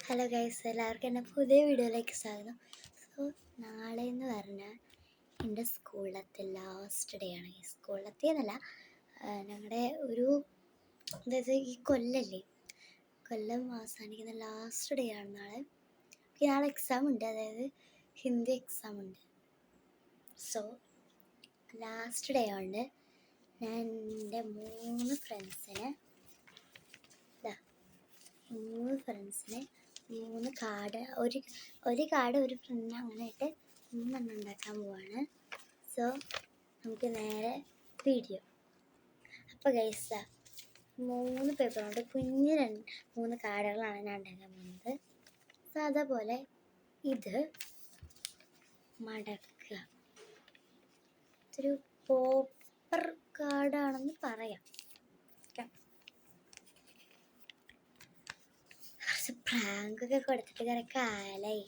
Hello guys, എല്ലാവർക്കും എൻ്റെ പുതിയ വീഡിയോയിലേക്ക് സ്വാഗതം. സോ നാളെ എന്ന് പറഞ്ഞാൽ എൻ്റെ സ്കൂളിലത്തെ ലാസ്റ്റ് ഡേ ആണ്. സ്കൂളിലത്തെ എന്നല്ല, ഞങ്ങളുടെ അതായത് ഈ കൊല്ലം അവസാനിക്കുന്ന ലാസ്റ്റ് ഡേ ആണ് നാളെ. നാളെ എക്സാം ഉണ്ട്, അതായത് ഹിന്ദി എക്സാം ഉണ്ട്. സോ ലാസ്റ്റ് ഡേ ഉണ്ട്. ഞാൻ എൻ്റെ മൂന്ന് ഫ്രണ്ട്സിനെ മൂന്ന് കാർഡ്, ഒരു കാർഡ് ഒരു ഫ്രണ്ടിന് അങ്ങനെ ആയിട്ട് 3 ഉണ്ടാക്കാൻ പോവാണ്. സോ നമുക്ക് നേരെ വീഡിയോ. അപ്പോൾ ഗൈസ 3 പേപ്പർ കൊണ്ട് കുഞ്ഞ് 3 കാർഡുകളാണ് ഞാൻ ഉണ്ടാക്കാൻ പോകുന്നത്. സോ അതേപോലെ ഇത് മടക്കുക. ഇതൊരു പോപ്പർ കാർഡാണെന്ന് പറയാം. പ്രാങ്കൊക്കെ കൊടുത്തിട്ട് ഇങ്ങനെ കാലായി.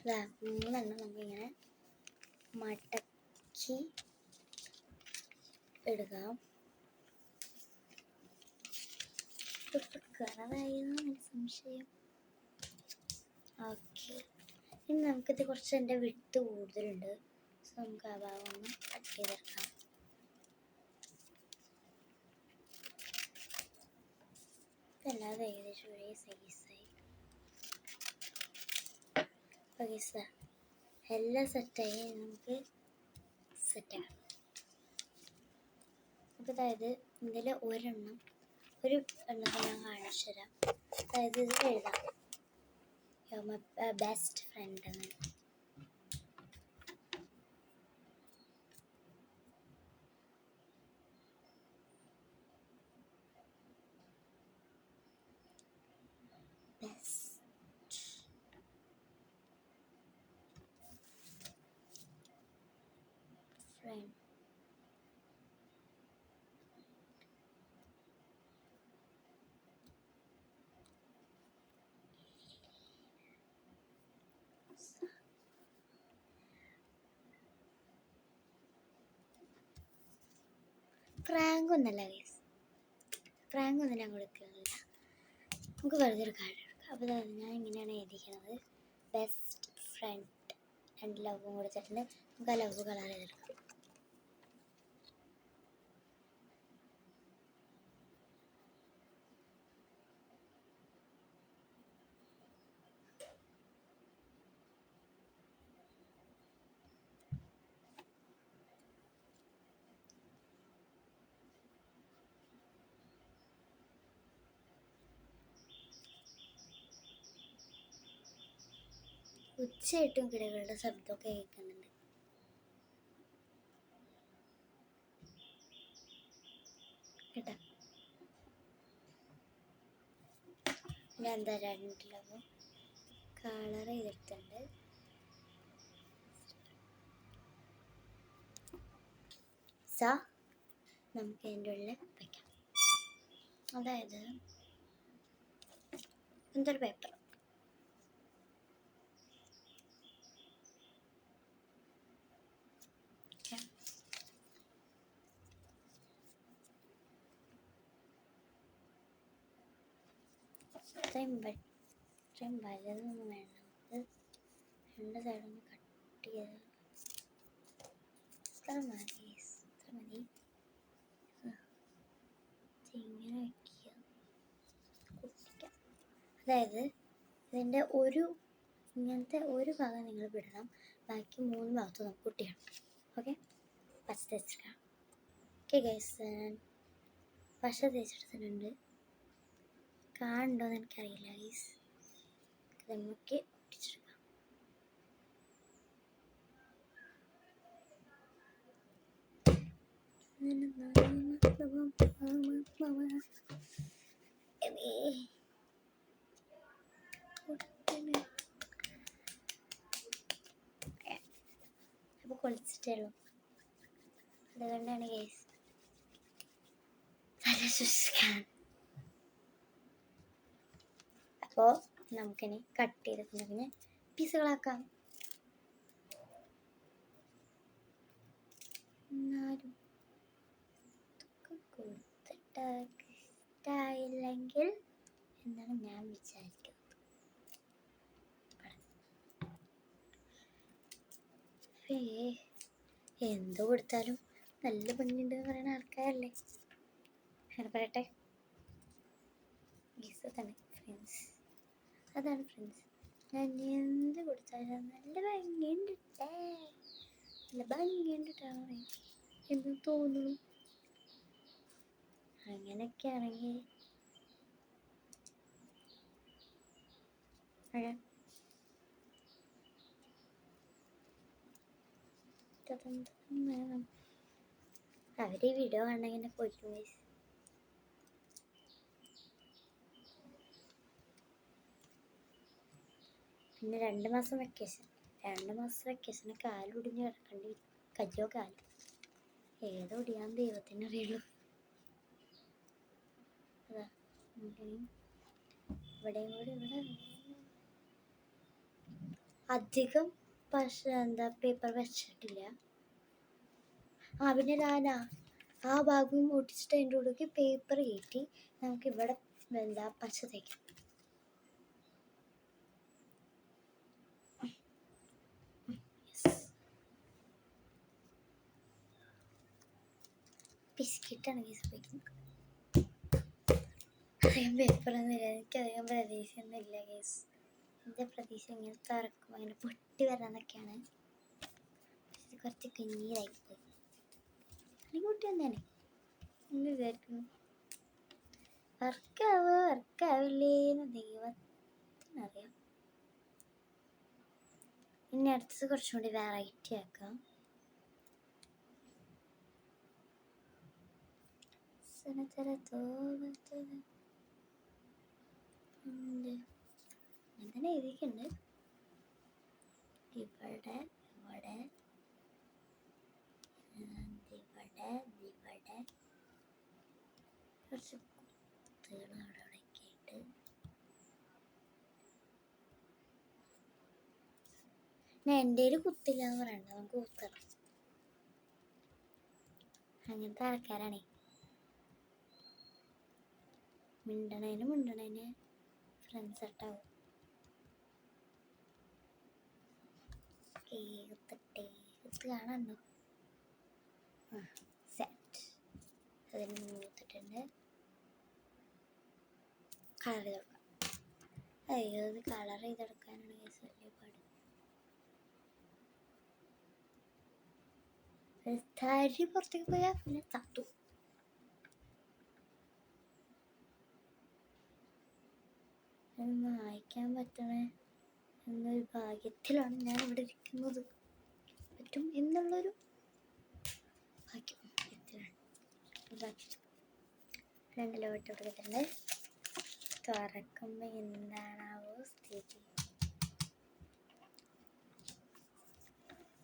3 നമുക്കിങ്ങനെ മടക്കി എടുക്കാം. കളറായിരുന്നു സംശയം. ഓക്കെ, ഇനി നമുക്കിത് കുറച്ച് എൻ്റെ വിട്ട് കൂടുതലുണ്ട്. സോ നമുക്ക് ആ ഭാഗം ഒന്ന് കട്ട് ചെയ്തെടുക്കാം. ഇതല്ലാതെ ഏകദേശം ഒരേ സൈസായി. ഓക്കെ, എല്ലാം സെറ്റായി. നമുക്ക് സെറ്റാക്കാം. അപ്പോൾ അതായത് ഇതിൽ ഒരു എണ്ണത്തെ ഞാൻ കാണിച്ചു തരാം. അതായത് ഇത് എഴുതാം, ബെസ്റ്റ് ഫ്രണ്ട് എന്ന്. ഫ്രണ്ട് പ്രാങ്കൊന്നല്ല ഗൈസ്, പ്രാങ്കൊന്നും ഞാൻ കൊടുക്കുന്നില്ല. നമുക്ക് വെറുതെ ഒരു കാർഡ് എടുക്കാം. അപ്പോൾ ഞാൻ ഇങ്ങനെയാണ് എഴുതിക്കുന്നത്, ബെസ്റ്റ് ഫ്രണ്ട്. 2 ലവും കൊടുത്തിട്ടുണ്ട്. നമുക്ക് ആ ലവ് കളർ ചെയ്തെടുക്കാം. ഉച്ചയായിട്ടും കിളികളുടെ ശബ്ദമൊക്കെ കേൾക്കുന്നുണ്ട്. കേട്ടോ, ഞാൻ എന്താ 2 ലവും കളർ ചെയ്തെടുത്തിട്ടുണ്ട്. സോ നമുക്ക് അതിൻ്റെ ഉള്ളിൽ വയ്ക്കാം. അതായത് എന്തൊരു പേപ്പർ, ഇത്രയും വലുതൊന്നും വേണ്ട. നമുക്ക് 2 സൈഡൊന്ന് കട്ട് ചെയ്ത് ഇത്ര മതി. ഇങ്ങനെ വയ്ക്കുക, കുത്തിക്കാം. അതായത് ഇതിൻ്റെ ഇങ്ങനത്തെ ഒരു ഭാഗം നിങ്ങൾ വിടണം, ബാക്കി 3 ഭാഗത്തും നമുക്ക് കുട്ടിയാണ്. ഓക്കെ, പച്ച തേച്ചിടാം. ഓക്കെ ഗൈസ്, പശ തേച്ചെടുത്തിട്ടുണ്ട്. കാണുന്നുണ്ടോയെന്ന് എനിക്കറിയില്ല ഗൈസ്. നമുക്ക് ഒട്ടിച്ചെടുക്കാം. അപ്പോൾ കൊളിച്ചിട്ടേ ഉള്ളൂ, അതുകൊണ്ടാണ് ഗൈസ് സൂക്ഷിക്കാൻ. അപ്പോൾ നമുക്കിനി കട്ട് ചെയ്തിട്ടുണ്ടെങ്കിൽ പീസുകളാക്കാം. എന്നാലും കൊടുത്തിട്ട് സ്റ്റൈൽ ആണെങ്കിൽ എന്നാണ് ഞാൻ വിചാരിക്കുന്നത്. എന്ത് കൊടുത്താലും നല്ല ഭംഗിയുണ്ട് എന്ന് പറയുന്ന ആൾക്കാരല്ലേ. അങ്ങനെ പറയട്ടെ. അതാണ് ഫ്രണ്ട്സ്, അതാണ് ഫ്രണ്ട്സ്. ഞാൻ എന്ത് കൊടുത്താലും നല്ല ഭംഗിയുണ്ട്, നല്ല ഭംഗിയുണ്ടിട്ടാണ് എന്ന് തോന്നുന്നു. അങ്ങനെയൊക്കെ ആണെങ്കിൽ അവര് ഈ വീഡിയോ കാണാൻ പോയിക്കും. പിന്നെ 2 മാസം വെക്കേഷൻ, 2 മാസം വെക്കേഷന് കാലൊടിഞ്ഞ് കിടക്കേണ്ടി വരും. കയ്യോ കാലോ ഏതൊടിയാന്ന് ദൈവത്തിന് അറിയുള്ളൂ. അതാ ഇവിടെയും കൂടി ഇവിടെ അധികം പേപ്പർ വെച്ചിട്ടില്ല. പിന്നെ ഞാനാ ആ ഭാഗം ഒട്ടിച്ചിട്ട് അതിൻ്റെ ഉള്ളിലേക്ക് പേപ്പർ കയറ്റി നമുക്കിവിടെ പച്ച തേക്കാം. ബിസ്ക്കറ്റാണ് ഉപയോഗിക്കുന്നത്. അധികം പേപ്പറൊന്നുമില്ല, എനിക്കധികം പ്രതീക്ഷയൊന്നുമില്ല ഗേസ്. എൻ്റെ പ്രതീക്ഷ ഇങ്ങനെ തുറക്കും അങ്ങനെ പൊട്ടി വരാന്നൊക്കെയാണ്. കുറച്ച് കുഞ്ഞിതായിപ്പോയി. അല്ലെങ്കിൽ കുട്ടി വന്നേനെ എന്ന് വിചാരിക്കുന്നു. വർക്കാവില്ലേന്ന് ദൈവത്തിനറിയാം. ഇനി അടുത്തത് കുറച്ചും കൂടി വെറൈറ്റി ആക്കാം. അങ്ങനെ എഴുതിയിട്ടുണ്ട്. ഇവിടെ കുറച്ച് കുത്തുകൾ അവിടെയൊക്കെ ഇട്ട് എൻ്റെ കുത്തില്ല എന്ന് പറയണ്ട, നമുക്ക് കുത്തണം. അങ്ങനത്തെ ആൾക്കാരാണേ. മിണ്ടണേന് ഫ്രണ്ട്സ് ആട്ടാവും. കുത്ത് കാണാണ്ടോ? സെറ്റ്. അതിന് മൂത്തിട്ടുണ്ട്. കളർ ചെയ്തെടുക്കാം. അയ്യോ, ഇത് കളർ ചെയ്തെടുക്കാനാണ് കേസ് വലിയ പാട്. തരി പുറത്തേക്ക് പോയാൽ പിന്നെ തത്തു. ഒന്ന് വായിക്കാൻ പറ്റണേ എന്നൊരു ഭാഗ്യത്തിലാണ് ഞാൻ ഇവിടെ ഇരിക്കുന്നത്. പറ്റും എന്നുള്ളൊരു ഭാഗ്യത്തിലാണ്. 2 ലോട്ട് കൊടുത്തിട്ടുണ്ട്. തുറക്കുമ്പോൾ എന്താണാവോ സ്ഥിതി.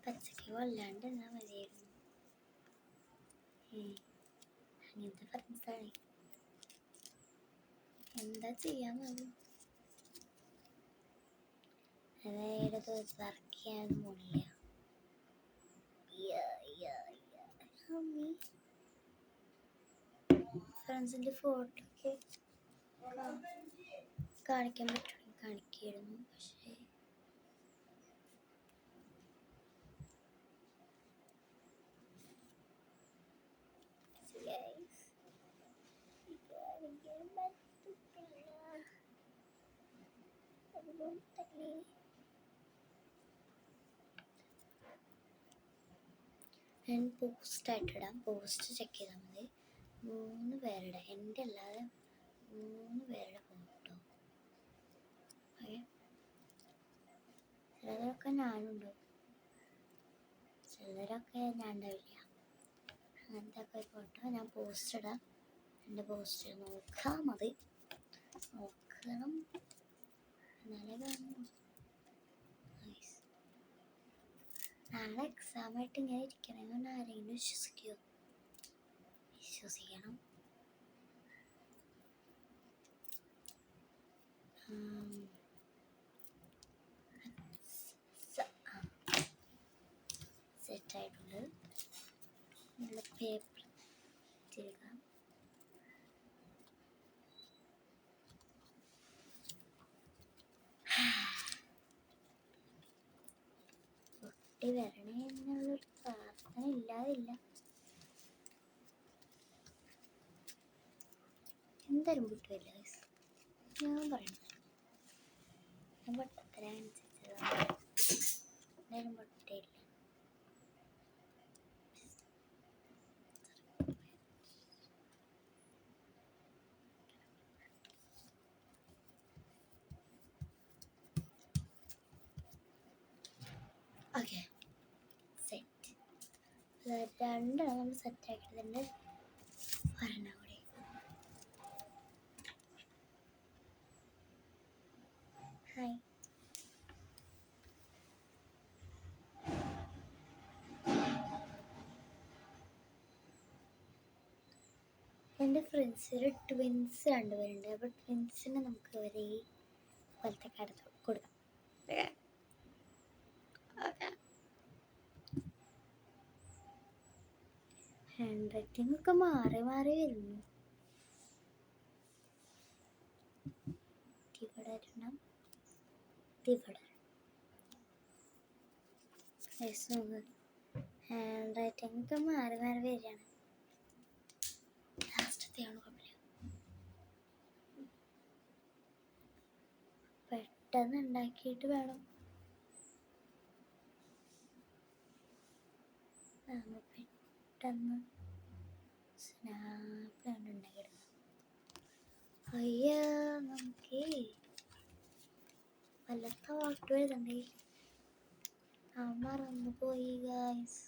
പച്ചക്ക് കൊല്ലാണ്ട് എന്നാ മതിയായിരുന്നു. അങ്ങനത്തെ ഫ്രണ്ട്സാണ്. എന്താ ചെയ്യാൻ അതായത് വർക്ക് ചെയ്യാനൊന്നും പോണില്ല. ഫ്രണ്ട്സിൻ്റെ ഫോട്ടോ ഒക്കെ കാണിക്കാൻ പറ്റുമെങ്കിൽ കാണിക്കായിരുന്നു. പക്ഷേ ഞാൻ പോസ്റ്റായിട്ടിടാം. പോസ്റ്റ് ചെക്ക് ചെയ്താൽ മതി. 3 പേരുടെ, എൻ്റെ അല്ലാതെ 3 പേരുടെ ഫോട്ടോ. ചിലരൊക്കെ ഞാനുണ്ടാവും, ചിലരൊക്കെ ഞാൻ ഉണ്ടാവില്ല. അങ്ങനത്തെ ഒക്കെ ഫോട്ടോ ഞാൻ പോസ്റ്റ് ഇടാം. എൻ്റെ പോസ്റ്റ് നോക്കാൻ മതി. നോക്കണം എന്നാലേ കാണുന്നു. നാളെ എക്സാമായിട്ട് ഇങ്ങനെ ഇരിക്കണമെന്ന് ആരെങ്കിലും വിശ്വസിക്കുമോ? വിശ്വസിക്കണം. സെറ്റായിട്ടുണ്ട്. നല്ല പേപ്പർ തിരുകാം. പൊട്ടി വരണേ എന്നുള്ളൊരു പ്രാർത്ഥന ഇല്ലാതില്ല. എന്തായാലും പൊട്ടുമില്ല ഗൈസ്, ഞാൻ പറയണം. ഞാൻ പൊട്ടത്തര അനുസരിച്ച് എന്തായാലും പൊട്ടിയില്ല. Okay, set. രണ്ടെണ്ണം നമ്മൾ സെറ്റാക്കിയിട്ടുണ്ട്. ഒരെണ്ണം കൂടി. ഹായ്. എൻ്റെ ഫ്രണ്ട്സിൽ ട്വിൻസ് രണ്ടുപേരുണ്ട്. അപ്പോൾ ട്വിൻസിന് നമുക്ക് ഒരേ പോലത്തെ കാർഡ് കൊടുക്കാം. ഹാൻഡ് റൈറ്റിംഗ് ഒക്കെ മാറി മാറി വരുന്നു. ഇവിടെ ഒരെണ്ണം, ഇവിടെ. ഹാൻഡ് റൈറ്റിംഗ് ഒക്കെ മാറി മാറി വരികയാണ്. ലാസ്റ്റത്തെയാണ് കുഴപ്പമില്ല. പെട്ടെന്ന് ഉണ്ടാക്കിയിട്ട് വേണം. പെട്ടെന്ന് സ്നാപ്പിലാണ് ഉണ്ടാക്കിയിടുന്നത്. അയ്യാ, നമുക്ക് വല്ലത്ത വാട്ട് എഴുതണ്ടേ? മറന്നു പോയി ഗൈസ്.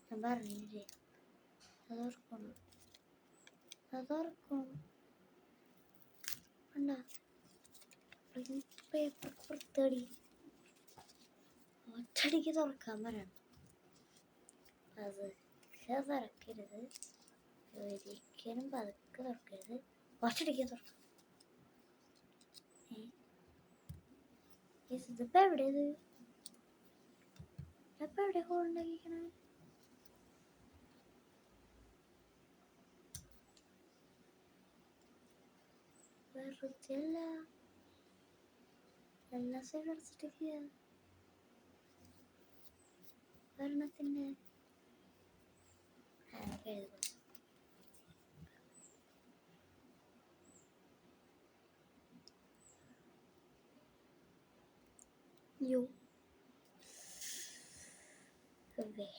ഞാൻ പറഞ്ഞില്ലേ, അതോർക്കണം. കണ്ടാ പേപ്പർ പുറത്തടി, ഒറ്റടിക്ക് തുറക്കാൻ പറയണം. പതുക്കെ തുറക്കരുത്, ഒരിക്കലും പതുക്കെ തുറക്കരുത്, ഒറ്റടിക്ക് തുറക്കാം. ഇതിപ്പോ എവിടെയത്? ഇപ്പൊ എവിടെ ഹോൾ ഉണ്ടാക്കിക്കണേ? വെറുതെ അല്ല, എല്ലാ സൈഡ് അടച്ചിട്ടൊക്കെയാ ഭരണത്തിന്റെ. യോ വെട്ടി.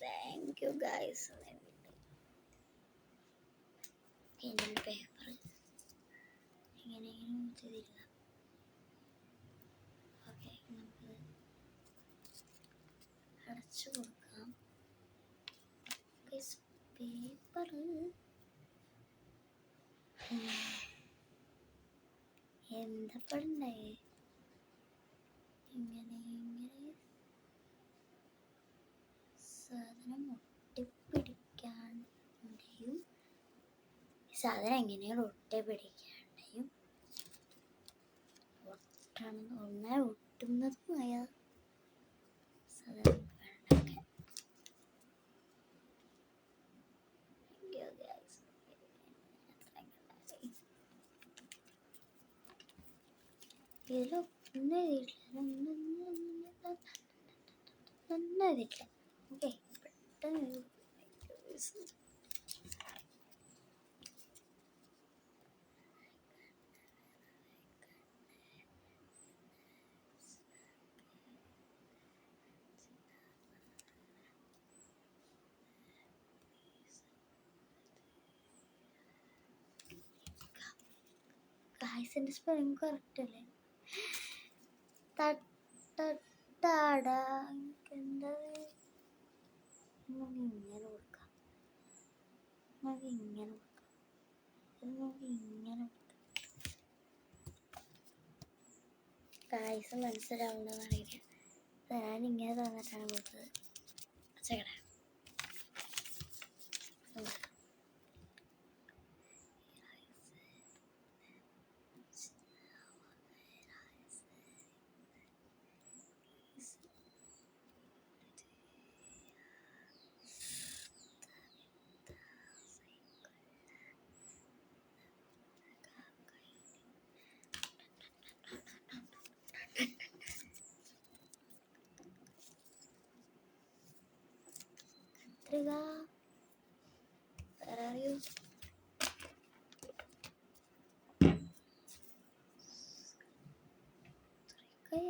Thank you guys. പേപ്പർ എങ്ങനെയെങ്കിലും ചെയ്തില്ല. ഓക്കെ, നമുക്ക് അടച്ചു കൊടുക്കാം. പേപ്പർ എന്താ പണ്ടായേ? ഇങ്ങനെ സാധനം ഒട്ടിപ്പിടിക്കാണ്ടെയും സാധനം എങ്ങനെയാണ് ഒട്ടിപ്പിടിക്കാണ്ടെയും ഒന്നായി ഒട്ടുന്നതുമായ സാധനം വേണ്ടൊക്കെ. ഇതിലൊന്നും എഴുതിയിട്ടില്ല. ഓക്കെ, പെട്ടെന്ന് ഗായ്സിന്റെ സ്പെല്ലിംഗ് കറക്റ്റ് അല്ലേ? തട്ടാടാ, എന്താ ഇങ്ങനെ കൊടുക്കാം, ഇങ്ങനെ ഗായ്സ് മനസ്സിലാവുണ്ടെന്ന് അറിയില്ല. ഞാൻ ഇങ്ങനെ തന്നിട്ടാണ് കൊടുത്തത്. ചേട്ടാ Shiva, where are you?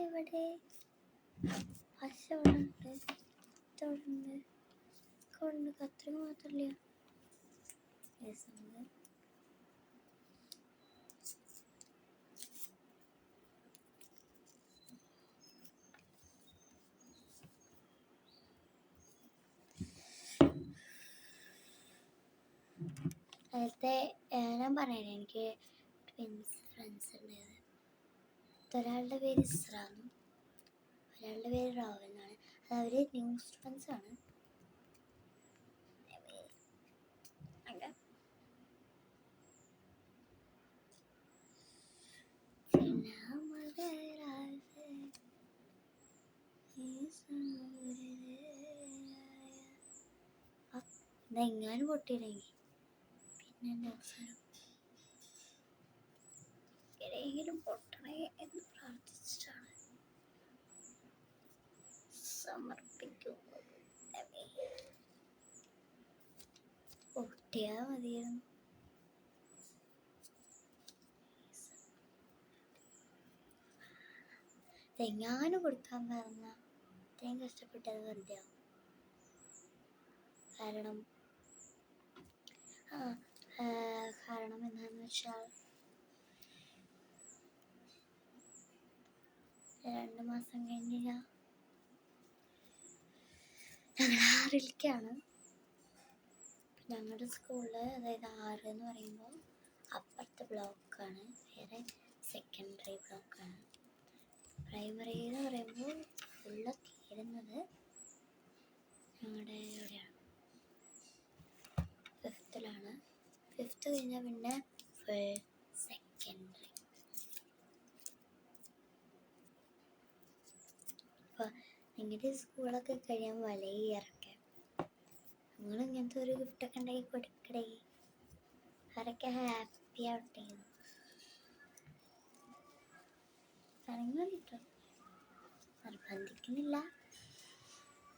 എവിടെ? പശ അവിടെ ഉണ്ട്, ഉണ്ട്, കൊണ്ട് കത്രിക മാത്രമില്ല. നേരത്തെ ഞാൻ പറയണേ, എനിക്ക് ട്വിൻസ് ഫ്രണ്ട്സ് ഉണ്ടായത്. ഒരാളുടെ പേര് ഇസ്രാന്നും ഒരാളുടെ പേര് റാവൽ എന്നാണ്. അത് അവർ ന്യൂ സ്റ്റുഡൻസ് ആണ്. ഇതെങ്ങാനും പൊട്ടിയില്ലെങ്കിൽ പിന്നെ എൻ്റെ അവസരം എവിടെയെങ്കിലും പൊട്ടണേ എന്ന് പ്രാർത്ഥിച്ചിട്ടാണ് സമർപ്പിക്കുന്നത്. പൊട്ടിയാൽ മതിയായിരുന്നു. തെങ്ങാനും കൊടുക്കാൻ പറഞ്ഞ അത്രയും കഷ്ടപ്പെട്ടത് വെറുതെ ആവും. കാരണം എന്താണെന്ന് വെച്ചാൽ 2 മാസം കഴിഞ്ഞ് ഞങ്ങൾ 6-ലേക്കാണ്. ഞങ്ങളുടെ സ്കൂളിൽ, അതായത് 6 എന്ന് പറയുമ്പോൾ അപ്പുറത്തെ ബ്ലോക്കാണ്, വേറെ സെക്കൻഡറി ബ്ലോക്കാണ്. പ്രൈമറി എന്ന് പറയുമ്പോൾ ഫുള്ള് തീരുന്നത് ഞങ്ങളുടെ എവിടെയാണ്, 5th-ലാണ്. 5th കഴിഞ്ഞാൽ പിന്നെ ഫുൾ സെക്കൻഡറി. അപ്പോൾ നിങ്ങളുടെ സ്കൂളൊക്കെ കഴിയാൻ വലയിറക്കാം. നിങ്ങൾ ഇങ്ങനത്തെ ഒരു ഗിഫ്റ്റൊക്കെ ഉണ്ടാക്കി കൊടുക്കടേ, അവരൊക്കെ ഹാപ്പി ആവട്ടെ. കിട്ടും, നിർബന്ധിക്കുന്നില്ല.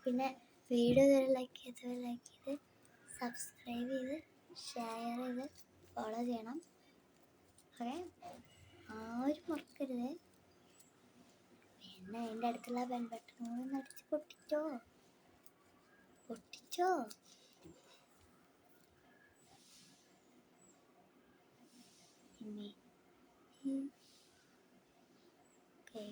പിന്നെ വീഡിയോ ലൈക്ക് ചെയ്ത് സബ്സ്ക്രൈബ് ചെയ്ത് ഷെയർ ചെയ്ത് ഫോളോ ചെയ്യണം. ഓക്കെ, ആരും മറക്കരുത്. പിന്നെ അതിൻ്റെ അടുത്തുള്ള ബെൽ ബട്ടൺ കൂടെ അടിച്ച് പൊട്ടിച്ചോ. ഇനി ഓക്കെ,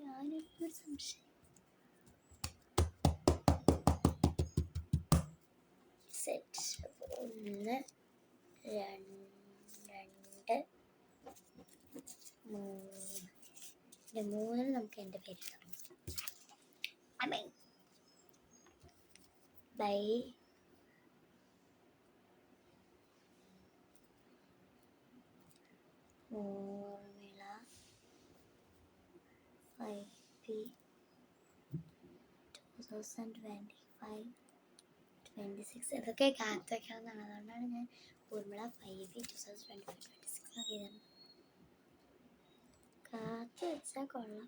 ഞാനൊരു സംശയം. സെറ്റ് 1 2 3 3 നമുക്ക് എൻ്റെ പേര് ബൈ ഊർമിള 5B 2025-26. ഇതൊക്കെ കാത്ത് വയ്ക്കാവുന്നതാണ്. അതുകൊണ്ടാണ് ഞാൻ ഊർമിള 5B 2025-26 നോക്കിയതാണ്. കാത്ത് വെച്ചാൽ കൊള്ളാം.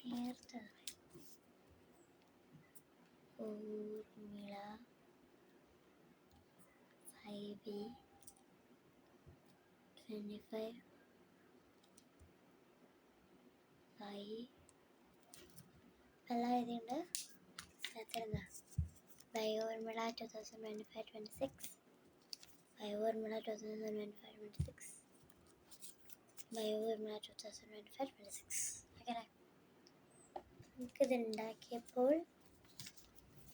നേരത്തെ ഊർമിള 5B 25 എല്ലാം എഴുതിയുണ്ട്. എന്താ by Urmila 2025-26 by Urmila 2025-26 by Urmila 2025-26. Okay, നമുക്കിത് ഉണ്ടാക്കിയപ്പോൾ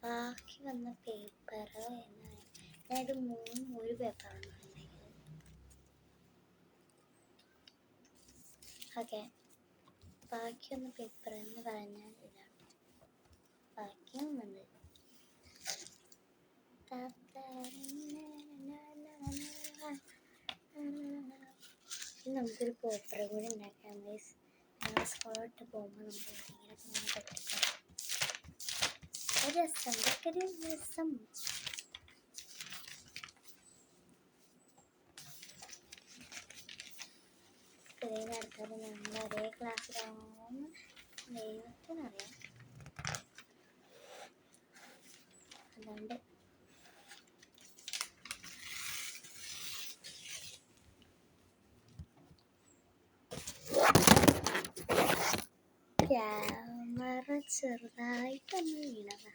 ബാക്കി വന്ന പേപ്പർ എന്നാണ്, ഞാനിത് 3 ഒരു പേപ്പറാണ് ഉണ്ടാക്കിയത്. ഓക്കെ, ബാക്കി വന്ന പേപ്പർ എന്ന് പറഞ്ഞാൽ ഇതാണ്. ബാക്കിയും വന്നത് നമുക്കൊരു പോപ്പർ കൂടി ഉണ്ടാക്കാം ഗൈസ്. ഞങ്ങൾ സ്കൂളിലോട്ട് പോകുമ്പോൾ നമുക്ക് ഇങ്ങനെ പറ്റിക്കാം. രസം ഒരു രസം. ഇത്രയും ആൾക്കാർ ഞങ്ങൾ ഒരേ ക്ലാസ്സിലാവുമെന്ന് ദൈവത്തിനറിയാം. അതുകൊണ്ട് ക്യാമറ ചെറുതായിട്ടൊന്ന് വീണതാ.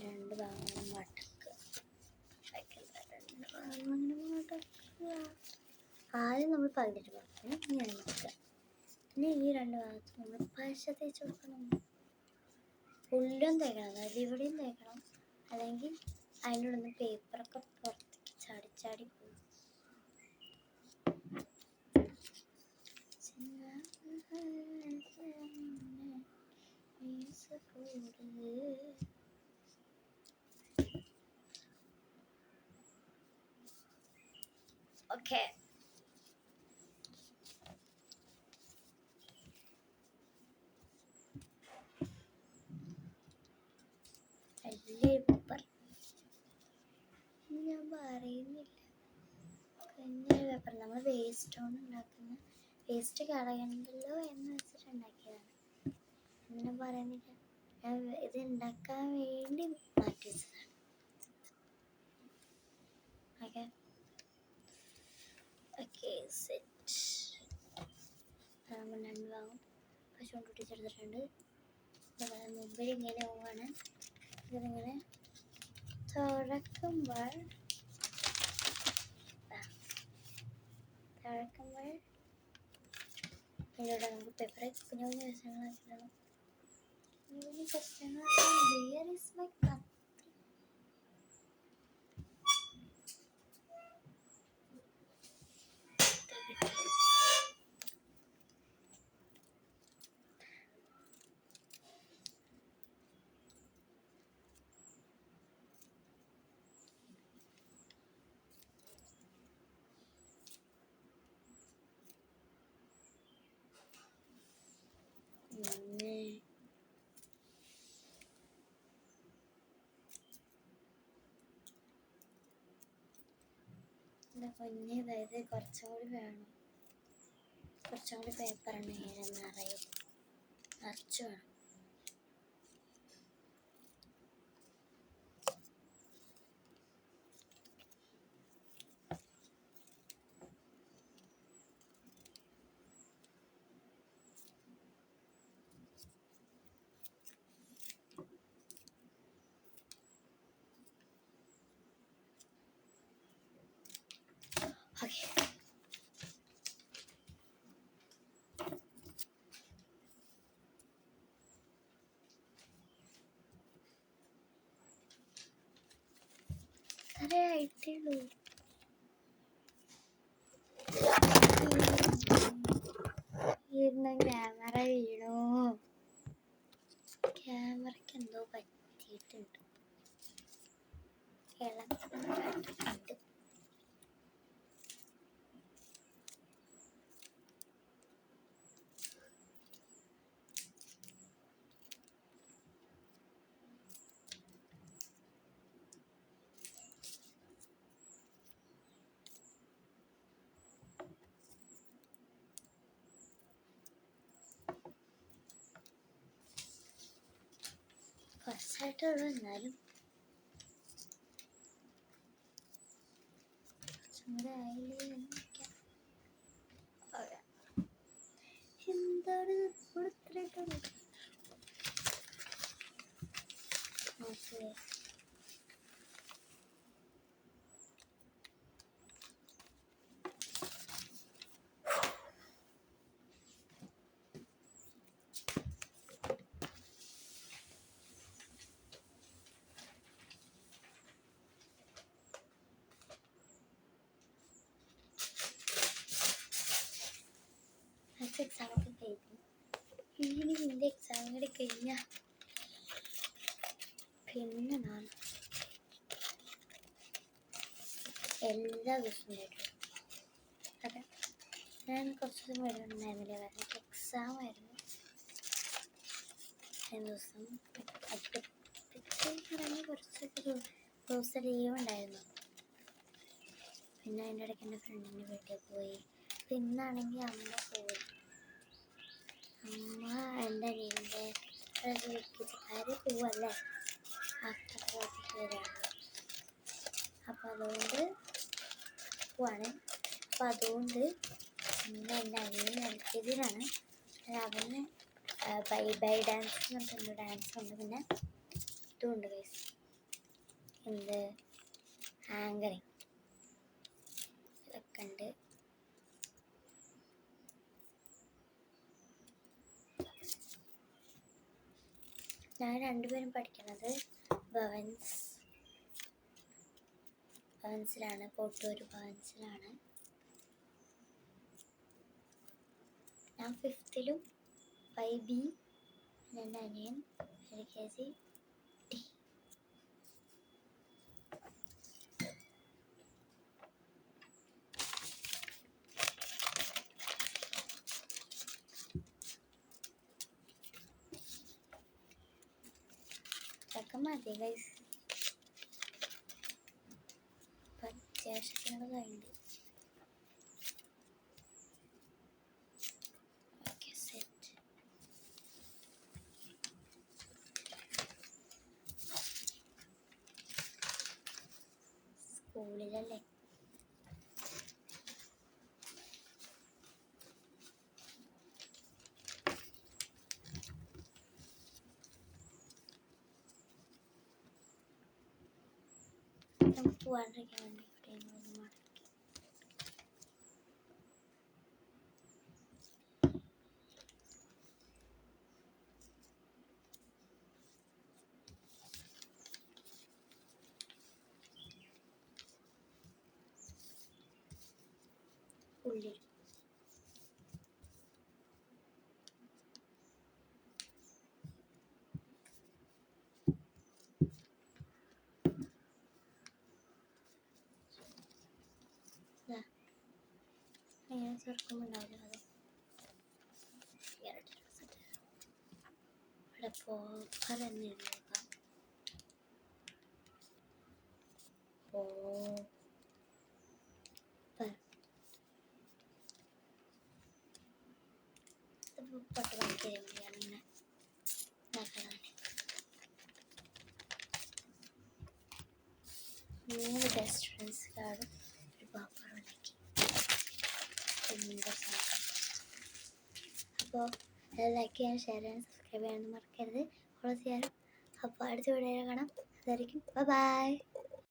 രണ്ട് ഭാഗങ്ങളും മടക്കുക. ആദ്യം നമ്മൾ പകുതിട്ട് കൊടുക്കണം, ഇങ്ങനെ മടക്കുക. പിന്നെ ഈ രണ്ട് ഭാഗത്ത് നമ്മൾ പശ തേച്ച് കൊടുക്കണം. ഉള്ളിലും തേക്കണം, അതായത് ഇവിടെയും തേക്കണം, അല്ലെങ്കിൽ അതിൻ്റെ ഉള്ളിൽ നിന്ന് പേപ്പറൊക്കെ പുറത്തേക്ക് ചാടി ചാടി പോകും. ഓക്കെ, വലിയൊരു പേപ്പർ ഞാൻ പറയുന്നില്ല. കുഞ്ഞൊരു പേപ്പർ നമ്മൾ വേസ്റ്റ് കൊണ്ട് ഉണ്ടാക്കുന്ന, വേസ്റ്റ് കളയണ്ടല്ലോ എന്ന് വെച്ചിട്ട് ഉണ്ടാക്കിയതാണ്. അങ്ങനെ പറയുന്നില്ല, ഞാൻ ഇത് ഉണ്ടാക്കാൻ വേണ്ടി മാറ്റി വെച്ചതാണ്. Okay okay set. നമ്മൾ രണ്ട് ഭാഗം പശ കൊണ്ട് ഒട്ടിച്ചെടുത്തിട്ടുണ്ട്. അതുപോലെ മുമ്പിൽ ഇങ്ങനെ പോവാണ്. ഇതിങ്ങനെ തുറക്കുമ്പോൾ ഇതിലൂടെ നമുക്ക് പേപ്പർ കുഞ്ഞു കുഞ്ഞു കഷ്ണങ്ങളാക്കിയിടണം. കുഞ്ഞു കുഞ്ഞു കഷ്ണങ്ങളാക്കാൻ കുഞ്ഞ്, അതായത് കുറച്ചും കൂടി വേണം. കുറച്ചും കൂടി പേപ്പറാണ് നിറച്ചു വേണം. ഓക്കെ, അത്രേ ആയിട്ടുള്ളൂ. ക്യാമറ വീണു. ക്യാമറയ്ക്ക് എന്തോ പറ്റിയിട്ടുണ്ട്. ഇളക്കുന്നുണ്ട്. കുറച്ചായിട്ടുള്ളൂ, എന്നാലും കുറച്ചും കൂടെ ആയില്ലേ എന്നൊക്കെ. എന്താണ് ഇത്രയായിട്ടുള്ളൂ. ഓക്കെ, എക്സാമൊക്കെ കഴിഞ്ഞു. ഇനി നിൻ്റെ എക്സാം കൂടി കഴിഞ്ഞാൽ പിന്നെ ഞാൻ എല്ലാ ദിവസവും കേട്ടു. അതെ, ഞാൻ കുറച്ച് ദിവസം വരുന്നുണ്ടായിരുന്നില്ല, കാരണം എനിക്ക് എക്സാം ആയിരുന്നു. ദിവസം അടുപ്പിച്ച് കുറച്ചൊക്കെ ദിവസം ലീവ് ഉണ്ടായിരുന്നു. പിന്നെ അതിൻ്റെ ഇടയ്ക്ക് എൻ്റെ ഫ്രണ്ടിൻ്റെ വീട്ടിൽ പോയി. പിന്നാണെങ്കിൽ അമ്മ പോയി. അമ്മ എൻ്റെ അനിയൻ്റെ വീട്ടിൽ പോവല്ലേ, അപ്പുറത്തേക്ക് വരാണ്. അപ്പോൾ അതുകൊണ്ട് പോവാണ്. അപ്പോൾ അതുകൊണ്ട് ഇന്ന് എൻ്റെ അനിയൻ LKG-യിലാണ്. അവന് ബൈ ബൈ ഡാൻസ് എന്ന് പറഞ്ഞിട്ടുണ്ട്, ഡാൻസ് ഉണ്ട്. പിന്നെ ഇതുണ്ട് ഗൈസ്, എന്ത് ആങ്കറിങ്, ഇതൊക്കെ ഉണ്ട്. ഞാൻ രണ്ടുപേരും പഠിക്കുന്നത് ഭവൻസിലാണ്, കോട്ടൂർ ഭവൻസിലാണ്. ഞാൻ 5th-ലും 5B, എൻ്റെ അനിയൻ LKG D. ഇതൊക്കെ മതി ഗൈസ്, അത്യാവശ്യത്തിനുള്ള കഴിഞ്ഞു. Okay, set. സ്കൂളിലല്ലേ, നമുക്ക് പോകാണ്ടിരിക്കാൻ വേണ്ടി എവിടെയെങ്കിലും മടക്കി. ഉള്ളിൽ അങ്ങനെ ചേർക്കുമ്പോണ്ടാവില്ല. അത് ഇവിടെ പോപ്പർ എന്ന് എഴുതുക. പട്ട് വാങ്ങിക്കാൻ വേണ്ടിയാണ് ഇങ്ങനെ നോക്കണം. 3 ബെസ്റ്റ് ഫ്രണ്ട്സ് കാർഡും ഒരു പേപ്പർ ഉണ്ടാക്കി. അപ്പോൾ ലൈക്ക് ചെയ്യാൻ, ഷെയർ ചെയ്യാൻ, സബ്സ്ക്രൈബ് ചെയ്യാനൊന്നും മറക്കരുത്. ഫോളോ ചെയ്യാനും. അപ്പോൾ അടുത്ത വീഡിയോയിൽ കാണാം. അതായിരിക്കും. ബൈ.